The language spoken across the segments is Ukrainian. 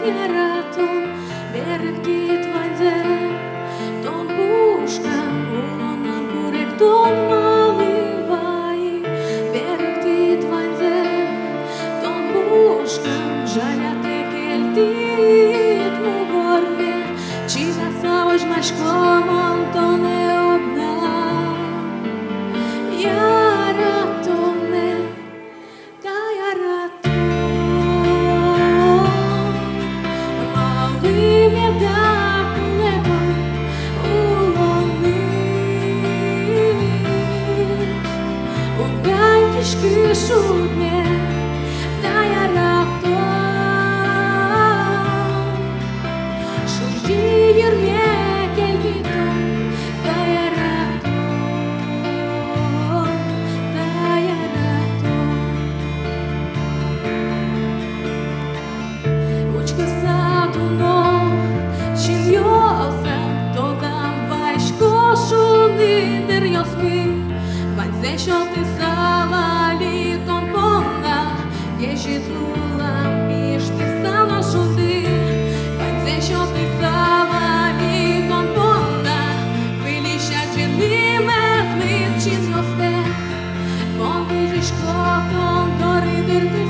yaraton berkit vainze ton puška ulonan kurek ton malivai berkit vainze ton puška žalia tekeltit mu gorbe čina sa hoje mais como Antone одна яратоне та яратон малими даплева улонит угантишки шутне та яратон шужди ерме келгитон та яратон Учка садуно чин йоса тодам вайшко шунидер йосми Ванзе що ти сала літом понна єжітнула між ти сала шуди Ванзе що ти сала літом понна виліща чиниме змит чин йосте Монти жишко тон доридер ти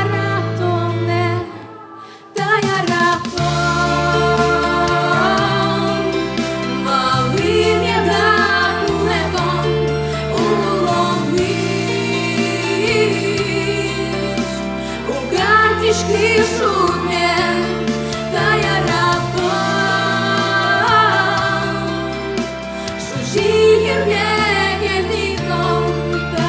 Яратоне та яратон малими даплевом улонит угантишки шутне та яратон шужи ерме келдитон та